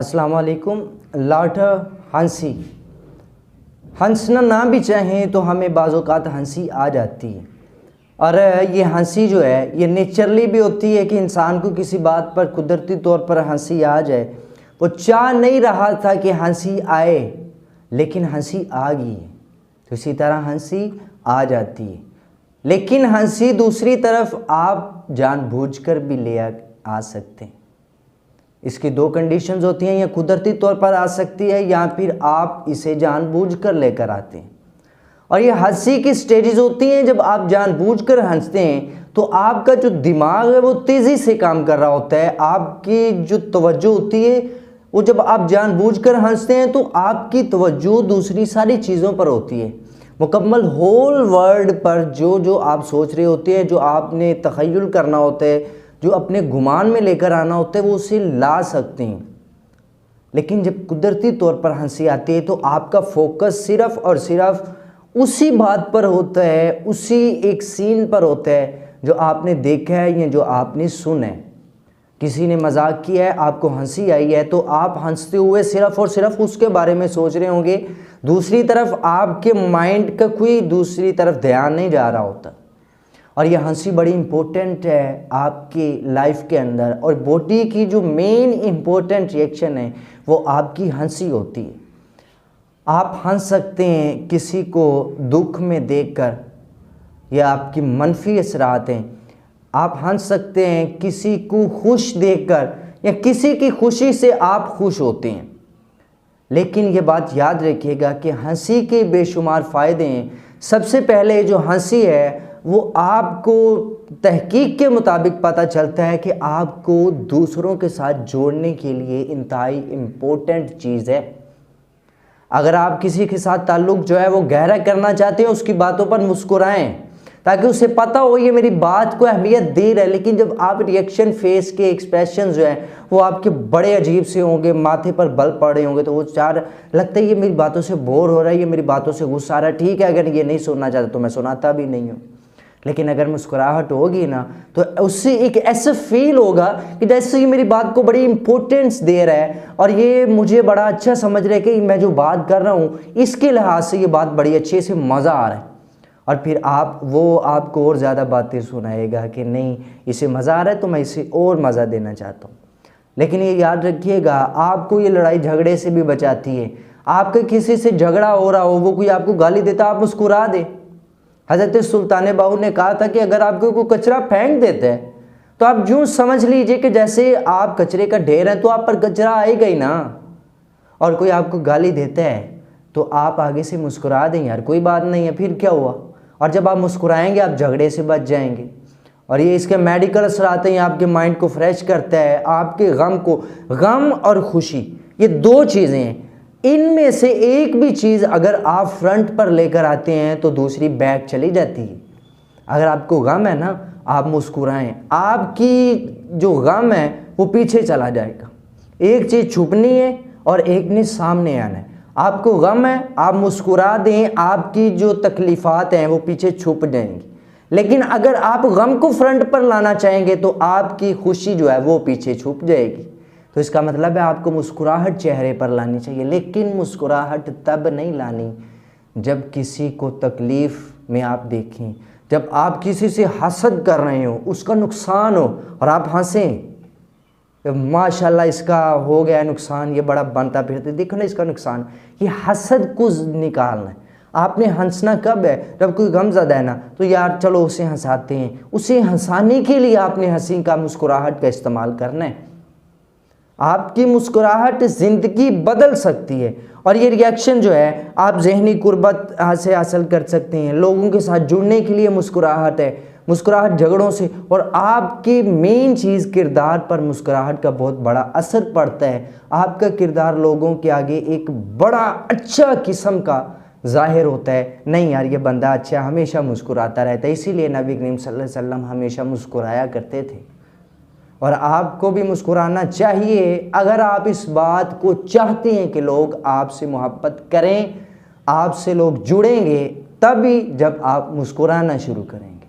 अस्सलाम वालेकुम। लॉर्ड हंसी, हंसना ना भी चाहें तो हमें बाज़ औक़ात हंसी आ जाती है। और ये हंसी जो है ये नेचुरली भी होती है कि इंसान को किसी बात पर कुदरती तौर पर हंसी आ जाए। वो चाह नहीं रहा था कि हंसी आए, लेकिन हंसी आ गई है। तो इसी तरह हंसी आ जाती है, लेकिन हंसी दूसरी तरफ आप जानबूझकर भी ले आ सकते हैं। इसकी दो कंडीशंस होती हैं, या कुदरती तौर पर आ सकती है या फिर आप इसे जानबूझकर लेकर आते हैं। और ये हंसी की स्टेजेस होती हैं। जब आप जानबूझकर हंसते हैं तो आपका जो दिमाग है वो तेज़ी से काम कर रहा होता है। आपकी जो तवज्जो होती है वो, जब आप जानबूझकर हंसते हैं तो आपकी तवज्जो दूसरी सारी चीज़ों पर होती है, मुकम्मल होल वर्ल्ड पर। जो आप सोच रहे होते हैं, जो आपने तख़य्युल करना होता है, जो अपने गुमान में लेकर आना होता है, वो उसे ला सकते हैं। लेकिन जब कुदरती तौर पर हंसी आती है तो आपका फोकस सिर्फ़ और सिर्फ उसी बात पर होता है, उसी एक सीन पर होता है जो आपने देखा है या जो आपने सुना है। किसी ने मजाक किया है, आपको हंसी आई है, तो आप हंसते हुए सिर्फ़ और सिर्फ उसके बारे में सोच रहे होंगे। दूसरी तरफ आपके माइंड का कोई दूसरी तरफ ध्यान नहीं जा रहा होता। और यह हंसी बड़ी इम्पोर्टेंट है आपकी लाइफ के अंदर। और बॉडी की जो मेन इम्पोर्टेंट रिएक्शन है वो आपकी हंसी होती है। आप हंस सकते हैं किसी को दुख में देखकर, या आपकी मनफी असरात हैं। आप हंस सकते हैं किसी को खुश देखकर, या किसी की खुशी से आप खुश होते हैं। लेकिन ये बात याद रखिएगा कि हंसी के बेशुमार फ़ायदे हैं। सबसे पहले जो हंसी है वो आपको तहकीक के मुताबिक पता चलता है कि आपको दूसरों के साथ जोड़ने के लिए इंतहाई इम्पोर्टेंट चीज़ है। अगर आप किसी के साथ ताल्लुक़ जो है वो गहरा करना चाहते हैं, उसकी बातों पर मुस्कुराएं ताकि उसे पता हो ये मेरी बात को अहमियत दे रहा है। लेकिन जब आप रिएक्शन फेस के एक्सप्रेशन जो है वो आपके बड़े अजीब से होंगे, माथे पर बल पड़ रहे होंगे, तो वो चार लगता है ये मेरी बातों से बोर हो रहा है, ये मेरी बातों से गुस्सा आ रहा है। ठीक है, अगर ये नहीं सुनना चाहता तो मैं सुनाता भी नहीं हूँ। लेकिन अगर मुस्कुराहट होगी ना तो उससे एक ऐसा फील होगा कि जैसे ये मेरी बात को बड़ी इंपॉर्टेंस दे रहा है, और ये मुझे बड़ा अच्छा समझ रहा है कि मैं जो बात कर रहा हूँ इसके लिहाज से ये बात बड़ी अच्छे से मज़ा आ रहा है। और फिर वो आपको और ज़्यादा बातें सुनाएगा कि नहीं, इसे मज़ा आ रहा है तो मैं इसे और मज़ा देना चाहता हूँ। लेकिन ये याद रखिएगा, आपको ये लड़ाई झगड़े से भी बचाती है। आपके किसी से झगड़ा हो रहा हो, वो कोई आपको गाली देता, आप मुस्कुरा दे। हज़रत सुल्तान बाहू ने कहा था कि अगर आपको कोई कचरा फेंक देते हैं तो आप यूँ समझ लीजिए कि जैसे आप कचरे का ढेर हैं, तो आप पर कचरा आएगा ही ना। और कोई आपको गाली देता है तो आप आगे से मुस्कुरा दें, यार कोई बात नहीं है, फिर क्या हुआ। और जब आप मुस्कुराएंगे आप झगड़े से बच जाएंगे। और ये इसके मेडिकल असर आते हैं, आपके माइंड को फ्रेश करता है, आपके गम और खुशी ये दो चीज़ें हैं। इनमें से एक भी चीज़ अगर आप फ्रंट पर लेकर आते हैं तो दूसरी बैक चली जाती है। अगर आपको गम है ना, आप मुस्कुराएं, आपकी जो गम है वो पीछे चला जाएगा। एक चीज़ छुपनी है और एक ने सामने आना है। आपको गम है, आप मुस्कुरा दें, आपकी जो तकलीफ़ात हैं वो पीछे छुप जाएंगी। लेकिन अगर आप गम को फ्रंट पर लाना चाहेंगे तो आपकी खुशी जो है वो पीछे छुप जाएगी। तो इसका मतलब है आपको मुस्कुराहट चेहरे पर लानी चाहिए। लेकिन मुस्कुराहट तब नहीं लानी जब किसी को तकलीफ़ में आप देखें, जब आप किसी से हसद कर रहे हो, उसका नुकसान हो और आप हंसें, माशाल्लाह इसका हो गया नुकसान, ये बड़ा बनता फिरता, देखो ना इसका नुकसान। ये हसद को निकालना है। आपने हंसना कब है, जब कोई गमज़दा है ना, तो यार चलो उसे हंसाते हैं। उसे हंसाने के लिए आपने हंसी का, मुस्कुराहट का इस्तेमाल करना है। आपकी मुस्कुराहट ज़िंदगी बदल सकती है। और ये रिएक्शन जो है आप जहनी कुर्बत से हासिल कर सकते हैं। लोगों के साथ जुड़ने के लिए मुस्कुराहट है, मुस्कुराहट झगड़ों से। और आपकी मेन चीज़ किरदार पर मुस्कुराहट का बहुत बड़ा असर पड़ता है। आपका किरदार लोगों के आगे एक बड़ा अच्छा किस्म का ज़ाहिर होता है। नहीं यार ये बंदा अच्छा, हमेशा मुस्कुराता रहता है। इसीलिए नबी करीम सल्लल्लाहु अलैहि वसल्लम हमेशा मुस्कुराया करते थे। और आपको भी मुस्कुराना चाहिए अगर आप इस बात को चाहते हैं कि लोग आपसे मोहब्बत करें, आपसे लोग जुड़ेंगे, तभी जब आप मुस्कुराना शुरू करें।